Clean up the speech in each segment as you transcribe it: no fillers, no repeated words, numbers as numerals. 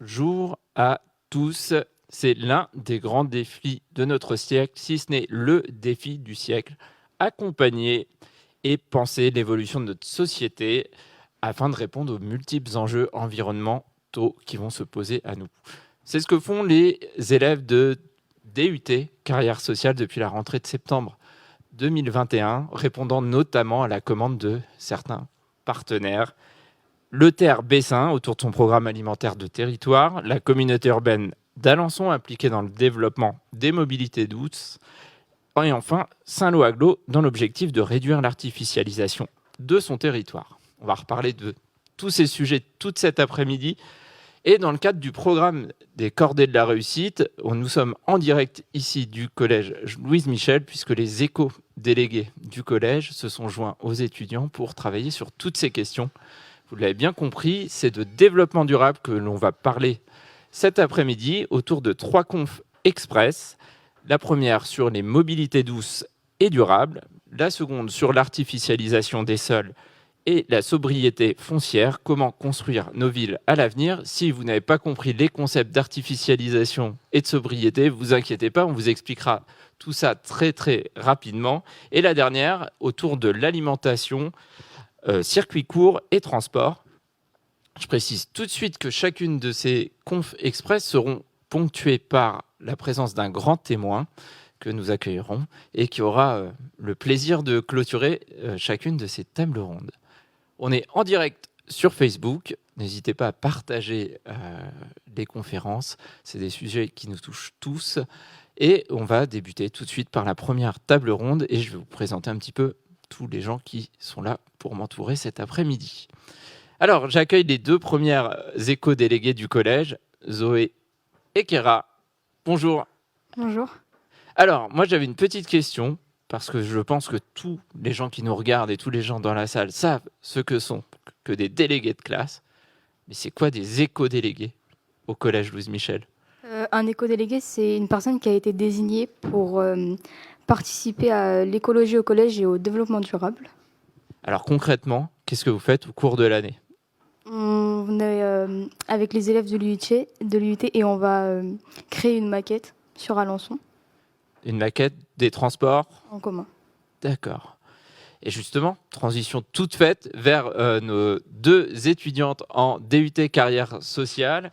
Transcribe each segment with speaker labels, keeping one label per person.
Speaker 1: Bonjour à tous. C'est l'un des grands défis de notre siècle, si ce n'est le défi du siècle. Accompagner et penser l'évolution de notre société afin de répondre aux multiples enjeux environnementaux qui vont se poser à nous. C'est ce que font les élèves de DUT, Carrière sociale, depuis la rentrée de septembre 2021, répondant notamment à la commande de certains partenaires. Le TER Bessin, autour de son programme alimentaire de territoire, la communauté urbaine d'Alençon, impliquée dans le développement des mobilités douces, et enfin Saint-Lô-Aglo, dans l'objectif de réduire l'artificialisation de son territoire. On va reparler de tous ces sujets toute cet après-midi. Et dans le cadre du programme des Cordées de la Réussite, nous sommes en direct ici du collège Louise Michel, puisque les éco-délégués du collège se sont joints aux étudiants pour travailler sur toutes ces questions. Vous l'avez bien compris, c'est de développement durable que l'on va parler cet après-midi autour de 3 confs express. La première sur les mobilités douces et durables, la seconde sur l'artificialisation des sols et la sobriété foncière, comment construire nos villes à l'avenir. Si vous n'avez pas compris les concepts d'artificialisation et de sobriété, vous inquiétez pas, on vous expliquera tout ça très très rapidement. Et la dernière, autour de l'alimentation, circuit court et transport. Je précise tout de suite que chacune de ces confs express seront ponctuées par la présence d'un grand témoin que nous accueillerons et qui aura le plaisir de clôturer chacune de ces tables rondes. On est en direct sur Facebook. N'hésitez pas à partager les conférences. C'est des sujets qui nous touchent tous. Et on va débuter tout de suite par la première table ronde. Et je vais vous présenter un petit peu tous les gens qui sont là pour m'entourer cet après-midi. Alors, j'accueille les 2 premières éco-déléguées du collège, Zoé et Kéra. Bonjour.
Speaker 2: Bonjour.
Speaker 1: Alors, moi, j'avais une petite question, parce que je pense que tous les gens qui nous regardent et tous les gens dans la salle savent ce que sont que des délégués de classe. Mais c'est quoi des éco-délégués au collège Louise Michel ?
Speaker 2: Un éco-délégué, c'est une personne qui a été désignée pour participer à l'écologie au collège et au développement durable.
Speaker 1: Alors concrètement, qu'est-ce que vous faites au cours de l'année ?
Speaker 2: On est avec les élèves de l'UIT et on va créer une maquette sur Alençon.
Speaker 1: Une maquette des transports ?
Speaker 2: En commun.
Speaker 1: D'accord. Et justement, transition toute faite vers nos 2 étudiantes en DUT Carrière sociale,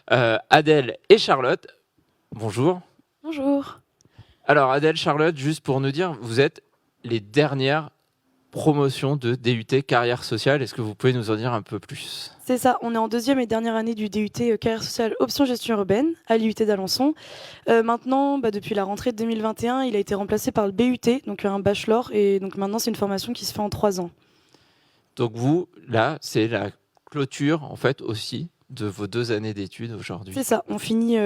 Speaker 1: Adèle et Charlotte. Bonjour.
Speaker 3: Bonjour.
Speaker 1: Alors Adèle, Charlotte, juste pour nous dire, vous êtes les dernières promotions de DUT Carrière sociale. Est-ce que vous pouvez nous en dire un peu plus ?
Speaker 3: C'est ça, on est en 2e et dernière année du DUT Carrière sociale option gestion urbaine à l'IUT d'Alençon. Maintenant, depuis la rentrée de 2021, il a été remplacé par le BUT, donc un bachelor, et donc maintenant c'est une formation qui se fait en 3 ans.
Speaker 1: Donc vous, là, c'est la clôture en fait aussi de vos 2 années d'études aujourd'hui.
Speaker 3: C'est ça, on finit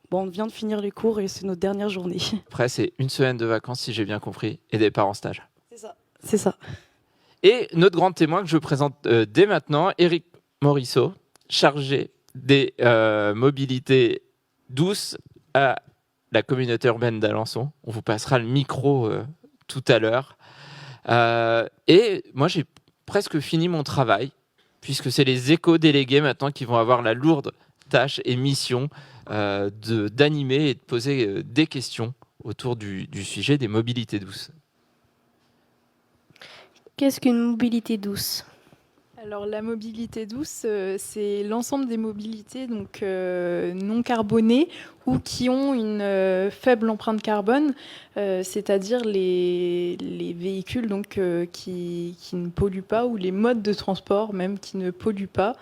Speaker 3: on vient de finir les cours et c'est notre dernière journée.
Speaker 1: Après, c'est 1 semaine de vacances si j'ai bien compris et départ en stage.
Speaker 3: C'est ça.
Speaker 1: Et notre grand témoin que je présente dès maintenant, Éric Morisseau, chargé des mobilités douces à la communauté urbaine d'Alençon. On vous passera le micro tout à l'heure. Et moi, j'ai presque fini mon travail, puisque c'est les éco-délégués maintenant qui vont avoir la lourde tâche et mission d'animer et de poser des questions autour du sujet des mobilités douces.
Speaker 4: Qu'est-ce qu'une mobilité douce ?
Speaker 5: Alors la mobilité douce, c'est l'ensemble des mobilités donc, non carbonées ou qui ont une faible empreinte carbone, c'est-à-dire les véhicules donc, qui ne polluent pas ou les modes de transport même qui ne polluent pas.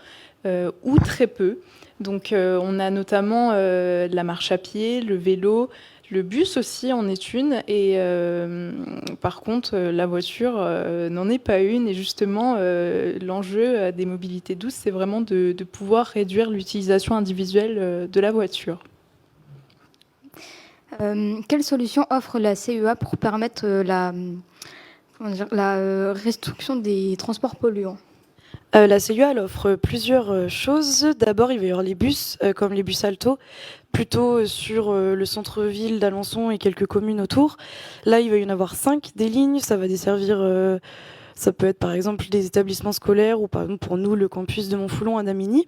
Speaker 5: ou très peu. Donc on a notamment la marche à pied, le vélo, le bus aussi en est une, et par contre la voiture n'en est pas une. Et justement l'enjeu des mobilités douces, c'est vraiment de pouvoir réduire l'utilisation individuelle de la voiture.
Speaker 2: Quelle solution offre la CEA pour permettre la restriction des transports polluants?
Speaker 3: La CEA elle offre plusieurs choses. D'abord, il va y avoir les bus, comme les bus Alto, plutôt sur le centre-ville d'Alençon et quelques communes autour. Là, il va y en avoir 5 des lignes. Ça va desservir, ça peut être par exemple des établissements scolaires ou par exemple pour nous le campus de Montfoulon à Damigny.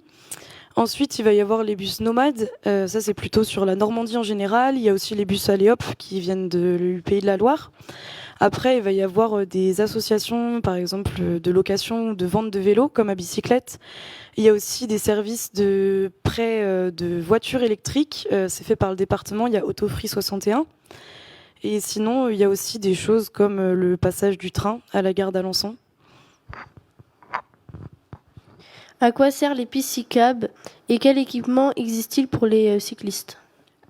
Speaker 3: Ensuite, il va y avoir les bus nomades. Ça, c'est plutôt sur la Normandie en général. Il y a aussi les bus Aléop qui viennent du Pays de la Loire. Après, il va y avoir des associations, par exemple, de location ou de vente de vélos, comme à Bicyclette. Il y a aussi des services de prêt de voitures électriques. C'est fait par le département. Il y a Autofree 61. Et sinon, il y a aussi des choses comme le passage du train à la gare d'Alençon.
Speaker 4: À quoi servent les pistes cyclables et quel équipement existe-t-il pour les cyclistes?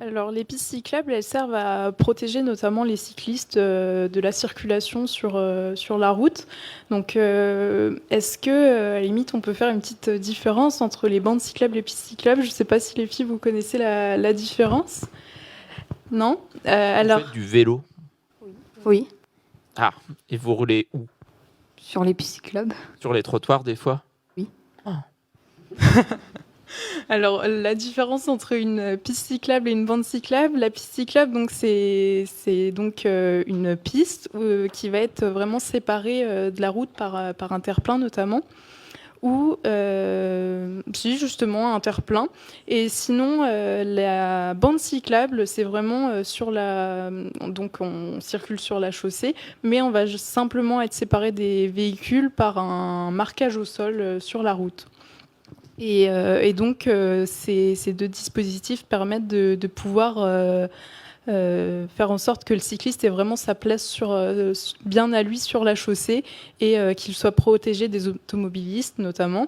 Speaker 5: Alors, les pistes cyclables, elles servent à protéger notamment les cyclistes de la circulation sur la route. Donc, est-ce que, à la limite, on peut faire une petite différence entre les bandes cyclables et les pistes cyclables? Je ne sais pas si les filles, vous connaissez la différence. Non
Speaker 1: Vous faites du vélo.
Speaker 2: Oui,
Speaker 1: Ah, et vous roulez où?
Speaker 2: sur les pistes cyclables.
Speaker 1: Sur les trottoirs, des fois?
Speaker 2: Oui.
Speaker 1: Ah.
Speaker 5: Alors, la différence entre une piste cyclable et une bande cyclable, la piste cyclable, donc, c'est donc une piste qui va être vraiment séparée de la route par un terre-plein notamment, ou si justement un terre-plein. Et sinon, la bande cyclable, c'est vraiment sur la... Donc on circule sur la chaussée, mais on va simplement être séparé des véhicules par un marquage au sol sur la route. Et donc, ces deux dispositifs permettent de pouvoir faire en sorte que le cycliste ait vraiment sa place bien à lui sur la chaussée et qu'il soit protégé des automobilistes notamment.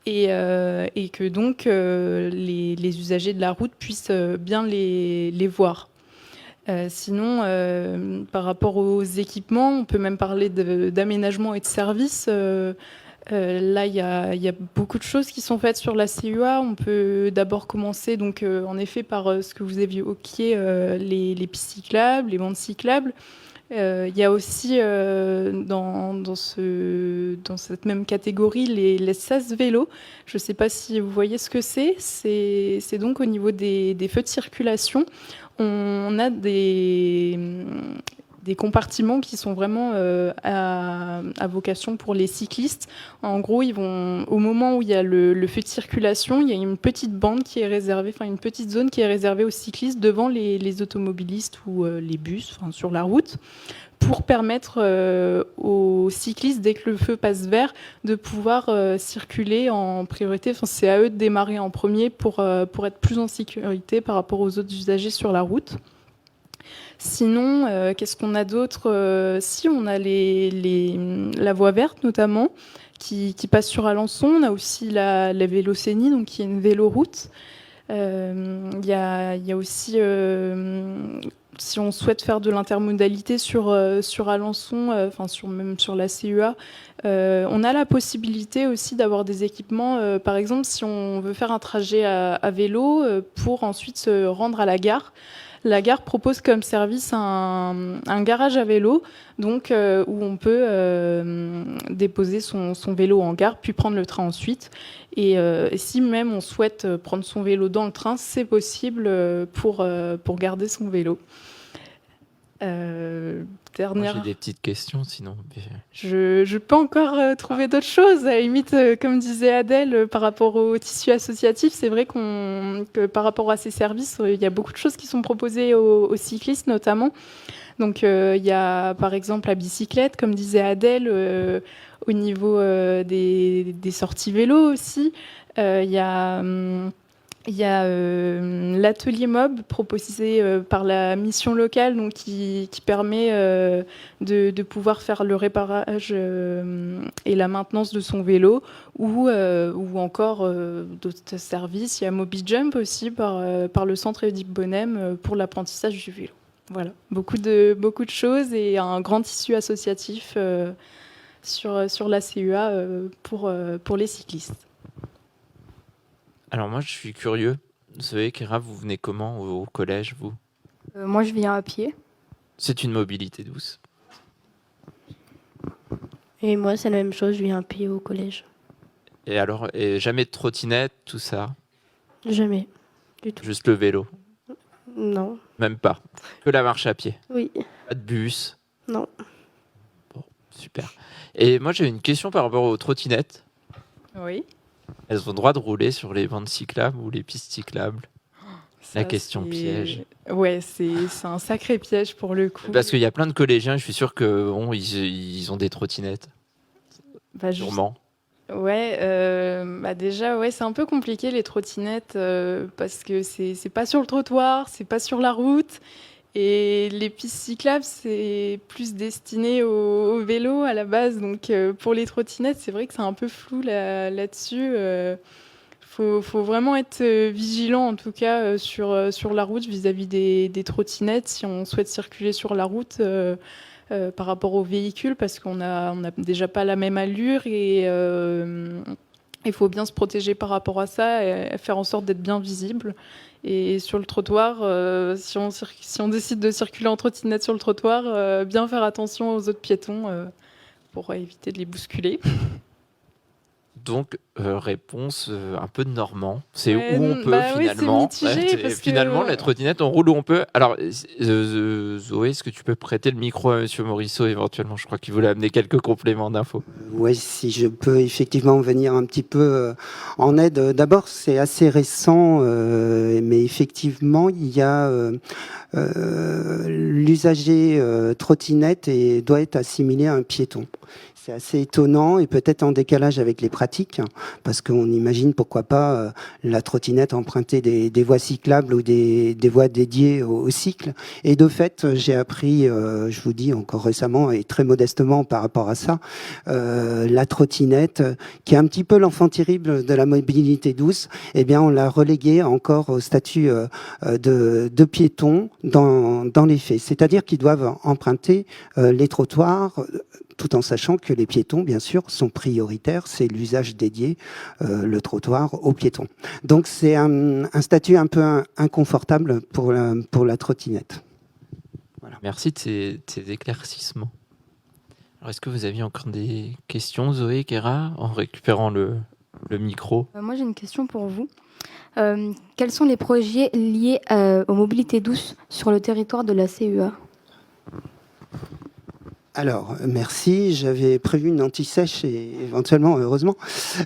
Speaker 5: Et que donc les usagers de la route puissent bien les voir. Sinon, par rapport aux équipements, on peut même parler d'aménagement et de services. Là, il y a beaucoup de choses qui sont faites sur la CEA. On peut d'abord commencer, donc, en effet, par ce que vous évoquiez, les pistes cyclables, les bandes cyclables. Il y a aussi, dans cette même catégorie, les sas vélos. Je ne sais pas si vous voyez ce que c'est. C'est donc au niveau des feux de circulation. On a des compartiments qui sont vraiment à vocation pour les cyclistes. En gros, au moment où il y a le feu de circulation, il y a une petite bande qui est réservée, une petite zone qui est réservée aux cyclistes devant les automobilistes ou les bus, sur la route, pour permettre aux cyclistes, dès que le feu passe vert, de pouvoir circuler en priorité. C'est à eux de démarrer en premier pour être plus en sécurité par rapport aux autres usagers sur la route. Sinon, qu'est-ce qu'on a d'autre? Si, on a la voie verte notamment, qui passe sur Alençon. On a aussi la Vélocénie, donc qui est une véloroute. Il y a aussi, si on souhaite faire de l'intermodalité sur Alençon, même sur la CEA, on a la possibilité aussi d'avoir des équipements. Par exemple, si on veut faire un trajet à vélo pour ensuite se rendre à la gare. La gare propose comme service un garage à vélo, donc où on peut déposer son vélo en gare, puis prendre le train ensuite. Et si même on souhaite prendre son vélo dans le train, c'est possible pour garder son vélo.
Speaker 1: Moi, j'ai des petites questions, sinon.
Speaker 5: Je peux encore trouver d'autres choses. À la limite, comme disait Adèle, par rapport au tissu associatif, c'est vrai que par rapport à ces services, il y a beaucoup de choses qui sont proposées aux cyclistes notamment. Donc, il y a par exemple la bicyclette, comme disait Adèle, au niveau des sorties vélo aussi. Il y a Il y a l'atelier mob proposé par la mission locale, donc qui permet de pouvoir faire le réparage et la maintenance de son vélo, ou encore d'autres services. Il y a MobiJump aussi par le centre Édip Bonnem pour l'apprentissage du vélo. Voilà, beaucoup de choses et un grand tissu associatif sur la CEA pour les cyclistes.
Speaker 1: Alors moi, je suis curieux. Vous savez, Kéra, vous venez comment au collège, vous?
Speaker 2: Moi, je viens à pied.
Speaker 1: C'est une mobilité douce.
Speaker 4: Et moi, c'est la même chose, je viens à pied au collège.
Speaker 1: Et alors, jamais de trottinette, tout ça?
Speaker 4: Jamais, du tout.
Speaker 1: Juste le vélo?
Speaker 4: Non,
Speaker 1: Même pas? Que la marche à pied?
Speaker 4: oui,
Speaker 1: Pas de bus?
Speaker 4: non.
Speaker 1: Bon, super. Et moi, j'ai une question par rapport aux trottinettes.
Speaker 5: Oui.
Speaker 1: Elles ont le droit de rouler sur les bandes cyclables ou les pistes cyclables? La question piège.
Speaker 5: Ouais, c'est un sacré piège pour le coup.
Speaker 1: Parce qu'il y a plein de collégiens, je suis sûr que bon, ils ont des trottinettes.
Speaker 5: Bah,
Speaker 1: Sûrement.
Speaker 5: Ouais, déjà, ouais, c'est un peu compliqué les trottinettes parce que c'est pas sur le trottoir, c'est pas sur la route. Et les pistes cyclables, c'est plus destiné au vélo à la base. Donc pour les trottinettes, c'est vrai que c'est un peu flou là-dessus. Faut vraiment être vigilant, en tout cas, sur la route vis-à-vis des trottinettes, si on souhaite circuler sur la route par rapport aux véhicules, parce qu'on a déjà pas la même allure et il faut bien se protéger par rapport à ça et faire en sorte d'être bien visible. Et sur le trottoir, si on décide de circuler en trottinette sur le trottoir, bien faire attention aux autres piétons pour éviter de les bousculer.
Speaker 1: Donc, réponse un peu de Normand. C'est
Speaker 5: Ouais,
Speaker 1: où on peut
Speaker 5: oui,
Speaker 1: finalement.
Speaker 5: c'est mitigé, parce que-
Speaker 1: finalement, la trottinette, on roule où on peut. Alors, Zoé, est-ce que tu peux prêter le micro à Monsieur Morisseau éventuellement? Je crois qu'il voulait amener quelques compléments d'infos.
Speaker 6: Oui, si je peux effectivement venir un petit peu en aide. D'abord, c'est assez récent, mais effectivement, il y a l'usager trottinette et doit être assimilé à un piéton. C'est assez étonnant et peut-être en décalage avec les pratiques, parce qu'on imagine pourquoi pas la trottinette emprunter des voies cyclables ou des voies dédiées au cycle. Et de fait, j'ai appris, je vous dis encore récemment et très modestement par rapport à ça, la trottinette, qui est un petit peu l'enfant terrible de la mobilité douce, eh bien on l'a reléguée encore au statut de piéton dans les faits. C'est-à-dire qu'ils doivent emprunter les trottoirs, tout en sachant que les piétons, bien sûr, sont prioritaires. C'est l'usage dédié, le trottoir, aux piétons. Donc c'est un statut un peu inconfortable pour la trottinette. Voilà.
Speaker 1: Merci de ces éclaircissements. Alors, est-ce que vous aviez encore des questions, Zoé, Kéra, en récupérant le micro?
Speaker 2: Moi, j'ai une question pour vous. Quels sont les projets liés aux mobilités douces sur le territoire de la CEA?
Speaker 6: Alors, merci. J'avais prévu une anti-sèche et éventuellement, heureusement.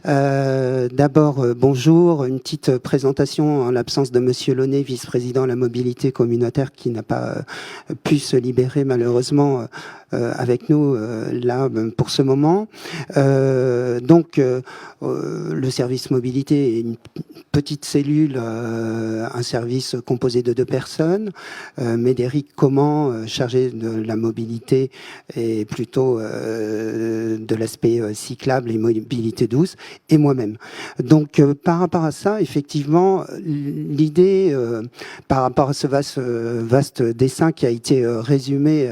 Speaker 6: D'abord, bonjour. Une petite présentation en l'absence de Monsieur Launay, vice-président de la mobilité communautaire, qui n'a pas pu se libérer malheureusement avec nous là pour ce moment. Donc, le service mobilité est une petite cellule, un service composé de 2 personnes. Médéric Comment, chargé de la mobilité et plutôt de l'aspect cyclable et mobilité douce, et moi-même. Donc, par rapport à ça, effectivement, l'idée, par rapport à ce vaste dessin qui a été résumé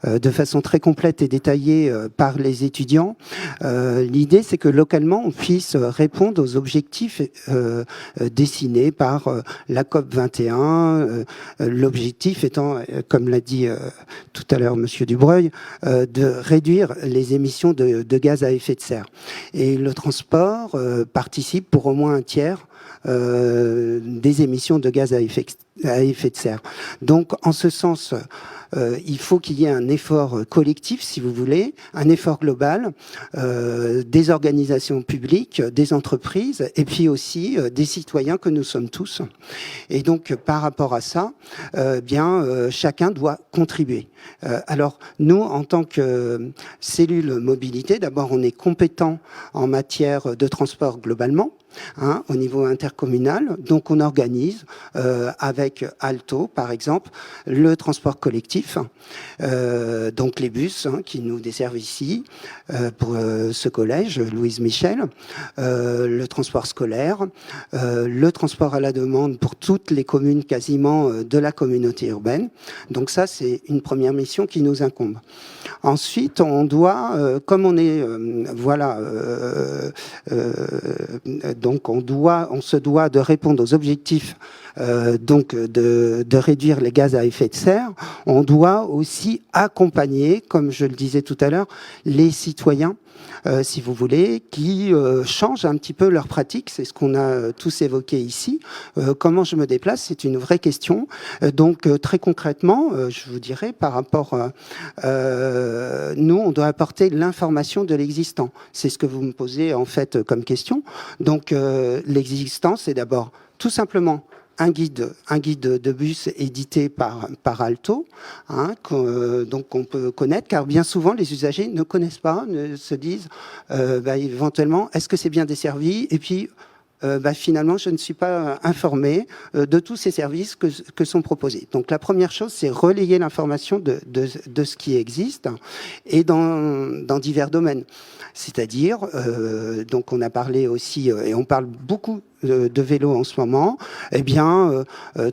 Speaker 6: de façon très complète et détaillée par les étudiants, l'idée, c'est que localement, on puisse répondre aux objectifs dessinés par la COP 21, l'objectif étant, comme l'a dit tout à l'heure Monsieur Dubreuil, de réduire les émissions de gaz à effet de serre. Et le transport participe pour au moins un tiers des émissions de gaz à effet de serre. Donc, en ce sens, il faut qu'il y ait un effort collectif, si vous voulez, un effort global des organisations publiques, des entreprises, et puis aussi des citoyens que nous sommes tous. Et donc, par rapport à ça, chacun doit contribuer. Alors, nous, en tant que cellule mobilité, d'abord, on est compétent en matière de transport globalement, au niveau intercommunal. Donc, on organise avec Alto, par exemple, le transport collectif, donc les bus qui nous desservent ici pour ce collège, Louise Michel, le transport scolaire, le transport à la demande pour toutes les communes quasiment de la communauté urbaine. Donc ça, c'est une première mission qui nous incombe. Ensuite, on doit, comme on est, donc on se doit de répondre aux objectifs donc de réduire les gaz à effet de serre. On doit aussi accompagner, comme je le disais tout à l'heure, les citoyens, si vous voulez, qui changent un petit peu leurs pratiques. C'est ce qu'on a tous évoqué ici. Comment je me déplace, c'est une vraie question. Donc très concrètement, je vous dirais, par rapport, nous, on doit apporter l'information de l'existant. C'est ce que vous me posez en fait comme question. Donc l'existant, c'est d'abord tout simplement un guide de bus édité par Alto, donc on peut connaître, car bien souvent les usagers ne connaissent pas, se disent éventuellement est-ce que c'est bien desservi, et puis finalement je ne suis pas informé de tous ces services que sont proposés. Donc la première chose, c'est relayer l'information de ce qui existe et dans divers domaines. C'est-à-dire, donc on a parlé aussi, et on parle beaucoup de vélo en ce moment, eh bien,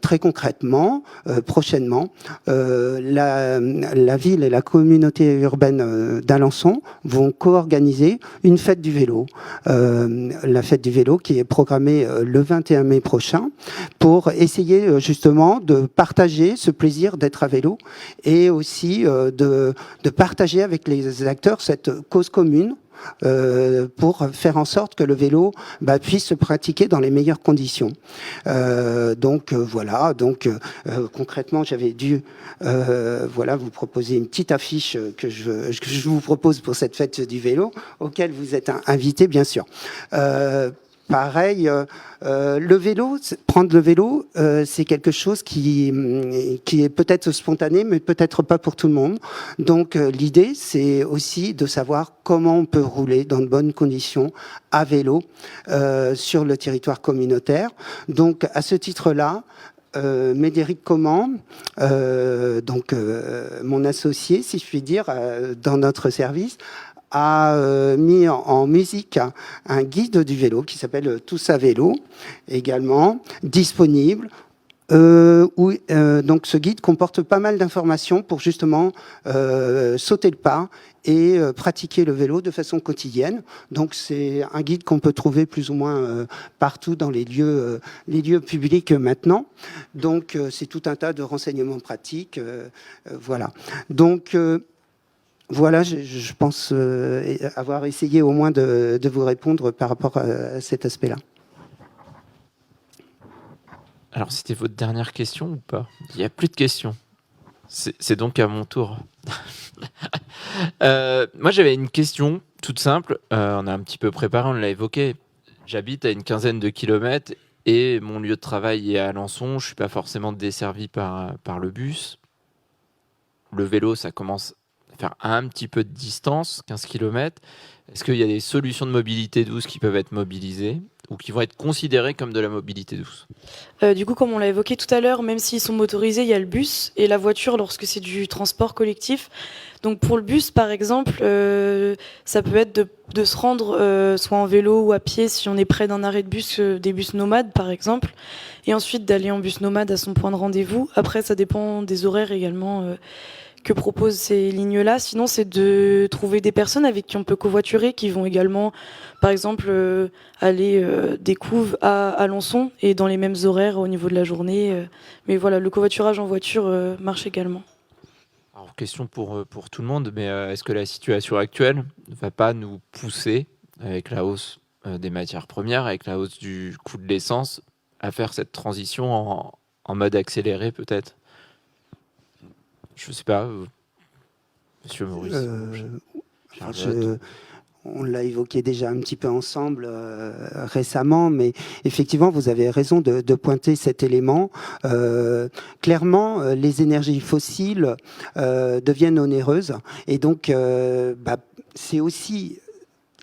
Speaker 6: très concrètement, prochainement, la ville et la communauté urbaine d'Alençon vont co-organiser une fête du vélo. La fête du vélo qui est programmée le 21 mai prochain pour essayer justement de partager ce plaisir d'être à vélo et aussi de partager avec les acteurs cette cause commune pour faire en sorte que le vélo puisse se pratiquer dans les meilleures conditions. Voilà. Donc concrètement, j'avais dû vous proposer une petite affiche que je vous propose pour cette fête du vélo, auquel vous êtes invités, bien sûr. Pareil, le vélo, prendre le vélo, c'est quelque chose qui est peut-être spontané, mais peut-être pas pour tout le monde. Donc l'idée, c'est aussi de savoir comment on peut rouler dans de bonnes conditions à vélo sur le territoire communautaire. Donc à ce titre-là, Médéric Comment, mon associé, si je puis dire, dans notre service, a mis en musique un guide du vélo qui s'appelle Tous à vélo, également disponible. Donc ce guide comporte pas mal d'informations pour justement sauter le pas et pratiquer le vélo de façon quotidienne. Donc c'est un guide qu'on peut trouver plus ou moins partout dans les lieux publics maintenant. Donc c'est tout un tas de renseignements pratiques. Voilà. Donc voilà, je pense avoir essayé au moins de vous répondre par rapport à cet aspect-là.
Speaker 1: Alors, c'était votre dernière question ou pas? Il n'y a plus de questions. C'est donc à mon tour. Moi, j'avais une question toute simple. On a un petit peu préparé, on l'a évoqué. J'habite à une quinzaine de kilomètres et mon lieu de travail est à Alençon. Je ne suis pas forcément desservi par le bus. Le vélo, ça commence faire un petit peu de distance, 15 km. Est-ce qu'il y a des solutions de mobilité douce qui peuvent être mobilisées ou qui vont être considérées comme de la mobilité douce?
Speaker 3: Du coup, comme on l'a évoqué tout à l'heure, même s'ils sont motorisés, il y a le bus et la voiture lorsque c'est du transport collectif. Donc pour le bus, par exemple, ça peut être de se rendre soit en vélo ou à pied si on est près d'un arrêt de bus, des bus nomades par exemple, et ensuite d'aller en bus nomade à son point de rendez-vous. Après, ça dépend des horaires également que proposent ces lignes-là. Sinon, c'est de trouver des personnes avec qui on peut covoiturer, qui vont également, par exemple, aller des couves à Alençon et dans les mêmes horaires au niveau de la journée. Mais voilà, le covoiturage en voiture marche également.
Speaker 1: Alors, question pour tout le monde, mais est-ce que la situation actuelle ne va pas nous pousser, avec la hausse des matières premières, avec la hausse du coût de l'essence, à faire cette transition en mode accéléré peut-être ? Je ne sais pas, Monsieur Maurice. Charlotte.
Speaker 6: On l'a évoqué déjà un petit peu ensemble récemment, mais effectivement, vous avez raison de pointer cet élément. Clairement, les énergies fossiles deviennent onéreuses, et donc c'est aussi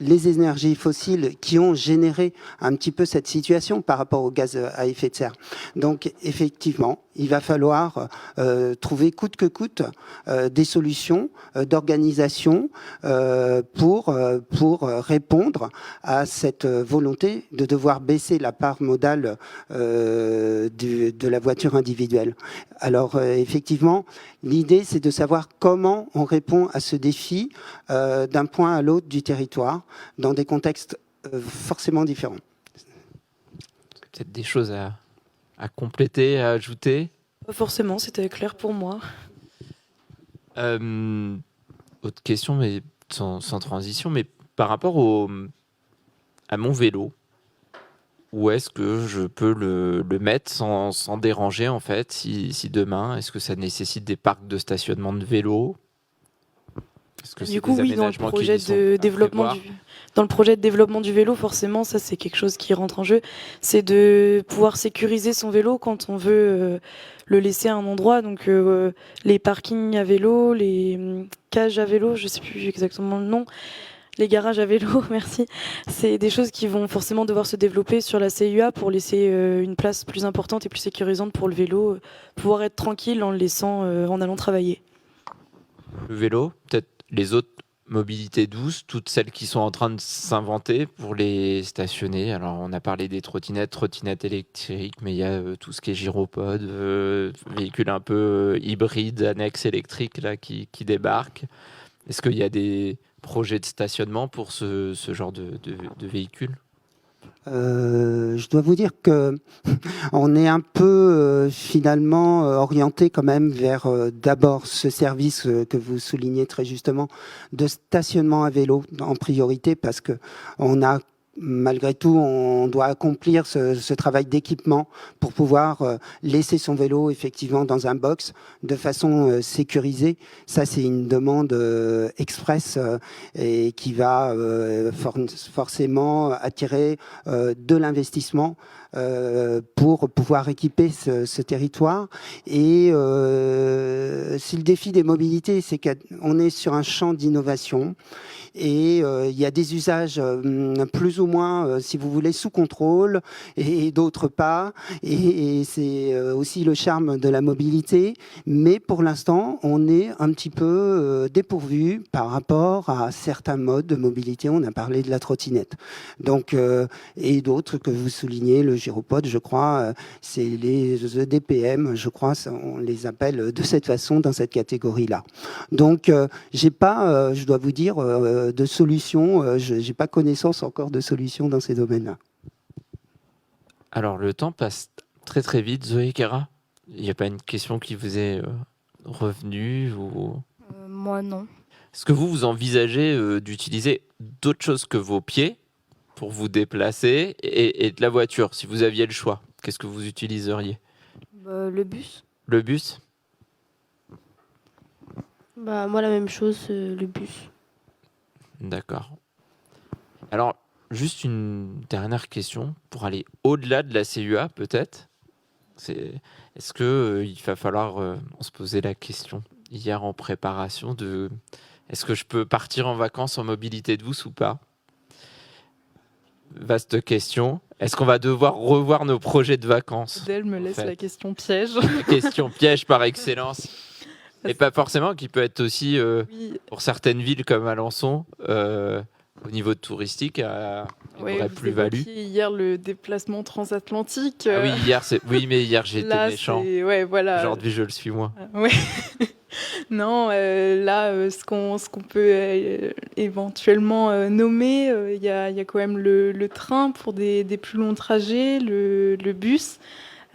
Speaker 6: les énergies fossiles qui ont généré un petit peu cette situation par rapport aux gaz à effet de serre. Donc, effectivement, il va falloir trouver coûte que coûte des solutions d'organisation pour répondre à cette volonté de devoir baisser la part modale de la voiture individuelle. Alors, effectivement, l'idée, c'est de savoir comment on répond à ce défi d'un point à l'autre du territoire, dans des contextes forcément différents.
Speaker 1: Peut-être des choses à compléter, à ajouter.
Speaker 3: Pas forcément, c'était clair pour moi.
Speaker 1: Autre question, mais sans transition, mais par rapport à mon vélo, où est-ce que je peux le mettre sans déranger, en fait, si demain, est-ce que ça nécessite des parcs de stationnement de vélos?
Speaker 3: Du coup, oui, dans le projet de développement du vélo, forcément, ça c'est quelque chose qui rentre en jeu. C'est de pouvoir sécuriser son vélo quand on veut le laisser à un endroit. Donc les parkings à vélo, les cages à vélo, je sais plus exactement le nom, les garages à vélo, merci. C'est des choses qui vont forcément devoir se développer sur la CUA pour laisser une place plus importante et plus sécurisante pour le vélo, pouvoir être tranquille en le laissant en allant travailler.
Speaker 1: Le vélo, peut-être les autres mobilités douces, toutes celles qui sont en train de s'inventer pour les stationner. Alors, on a parlé des trottinettes électriques, mais il y a tout ce qui est gyropode, véhicules un peu hybrides, annexes électriques là, qui débarquent. Est-ce qu'il y a des projets de stationnement pour ce genre de véhicules ?
Speaker 6: Je dois vous dire que on est un peu finalement orienté quand même vers d'abord ce service que vous soulignez très justement de stationnement à vélo en priorité, parce que on a malgré tout, on doit accomplir ce travail d'équipement pour pouvoir laisser son vélo effectivement dans un box de façon sécurisée. Ça, c'est une demande express et qui va forcément attirer de l'investissement pour pouvoir équiper ce territoire. Et si le défi des mobilités, c'est qu'on est sur un champ d'innovation et il y a des usages plus ou moins, si vous voulez, sous contrôle et d'autres pas. Et c'est aussi le charme de la mobilité. Mais pour l'instant, on est un petit peu dépourvu par rapport à certains modes de mobilité. On a parlé de la trottinette. Donc, et d'autres que vous soulignez, le gyropode, je crois, c'est les EDPM, je crois, on les appelle de cette façon, dans cette catégorie-là. Donc, j'ai pas, je dois vous dire, de solutions, j'ai pas connaissance encore de solutions dans ces domaines-là.
Speaker 1: Alors, le temps passe très très vite, Zoé Kera. Il n'y a pas une question qui vous est revenue ou...
Speaker 2: Moi, non.
Speaker 1: Est-ce que vous envisagez d'utiliser d'autres choses que vos pieds pour vous déplacer et de la voiture, si vous aviez le choix? Qu'est-ce que vous utiliseriez?
Speaker 2: Le bus.
Speaker 1: Le bus?
Speaker 4: Moi, la même chose, le bus.
Speaker 1: D'accord. Alors, juste une dernière question pour aller au-delà de la CUA, peut-être. Est-ce qu'il va falloir se poser la question hier en préparation de est-ce que je peux partir en vacances en mobilité douce ou pas? Vaste question. Est-ce qu'on va devoir revoir nos projets de vacances?
Speaker 5: Adèle me laisse la question piège.
Speaker 1: La question piège par excellence. Et pas forcément, qui peut être aussi,
Speaker 5: Oui.
Speaker 1: pour certaines villes comme Alençon, au niveau touristique, aurait plus-value.
Speaker 5: Hier, le déplacement transatlantique.
Speaker 1: Ah oui, mais hier j'étais méchant.
Speaker 5: Ouais, voilà.
Speaker 1: Aujourd'hui, je le suis moins.
Speaker 5: Ouais. Non, là, ce qu'on peut éventuellement nommer, il y a quand même le train pour des plus longs trajets, le bus,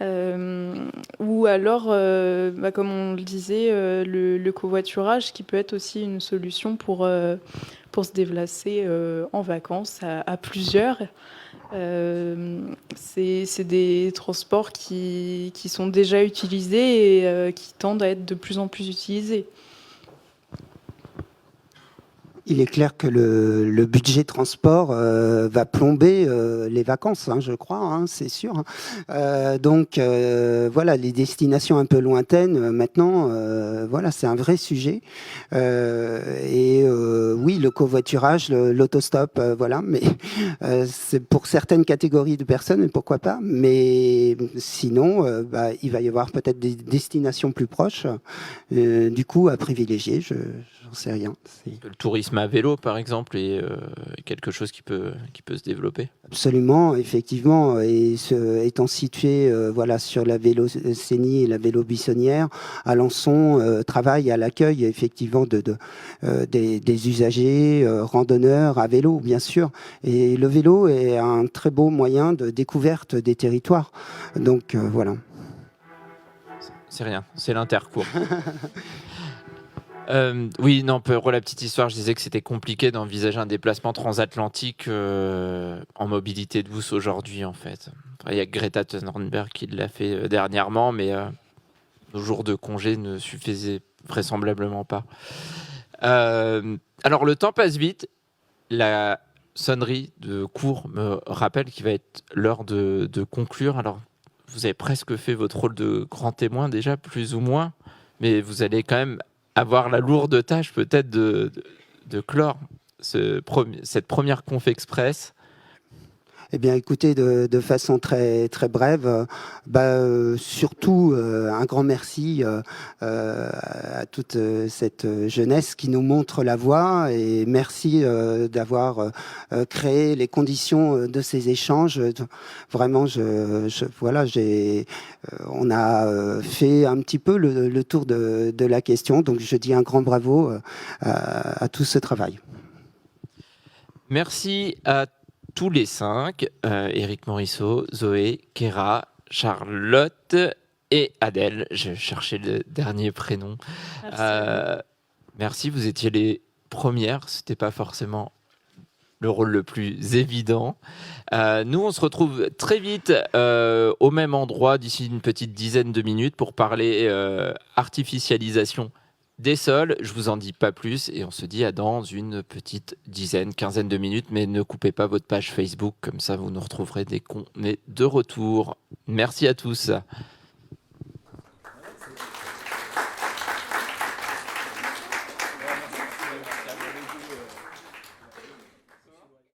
Speaker 5: ou alors, comme on le disait, le covoiturage qui peut être aussi une solution pour se déplacer en vacances à plusieurs. C'est des transports qui sont déjà utilisés et qui tendent à être de plus en plus utilisés.
Speaker 6: Il est clair que le budget transport va plomber les vacances, hein, je crois, hein, c'est sûr. Donc voilà, les destinations un peu lointaines, maintenant, voilà, c'est un vrai sujet. Et oui, le covoiturage, l'autostop, voilà, mais c'est pour certaines catégories de personnes, pourquoi pas. Mais sinon, il va y avoir peut-être des destinations plus proches, du coup, à privilégier. J'en sais rien.
Speaker 1: Le tourisme à vélo, par exemple, est quelque chose qui peut se développer.
Speaker 6: Absolument, effectivement. Et étant situé voilà, sur la Vélocénie et la Vélo-Buissonnière, Alençon travaille à l'accueil effectivement des usagers, randonneurs à vélo, bien sûr. Et le vélo est un très beau moyen de découverte des territoires. Donc voilà.
Speaker 1: C'est rien, c'est l'intercours. Oui, non, pour la petite histoire, je disais que c'était compliqué d'envisager un déplacement transatlantique en mobilité douce aujourd'hui, en fait. Il y a Greta Thunberg qui l'a fait dernièrement, mais nos jours de congé ne suffisaient vraisemblablement pas. Alors, le temps passe vite. La sonnerie de cours me rappelle qu'il va être l'heure de conclure. Alors, vous avez presque fait votre rôle de grand témoin déjà, plus ou moins, mais vous allez quand même avoir la lourde tâche peut-être de clore cette première Conf Express.
Speaker 6: Eh bien, écoutez, de façon très, très brève, surtout un grand merci à toute cette jeunesse qui nous montre la voie et merci d'avoir créé les conditions de ces échanges. Vraiment, voilà, on a fait un petit peu le tour de la question, donc je dis un grand bravo à tout ce travail.
Speaker 1: Merci à tous les 5, Éric Morisseau, Zoé, Kéra, Charlotte et Adèle. Je cherchais le dernier prénom. Merci, vous étiez les premières. C'était pas forcément le rôle le plus évident. Nous, on se retrouve très vite au même endroit d'ici une petite dizaine de minutes pour parler artificialisation des sols. Je vous en dis pas plus et on se dit à dans une petite quinzaine de minutes, mais ne coupez pas votre page Facebook, comme ça vous nous retrouverez dès qu'on est de retour. Merci à tous.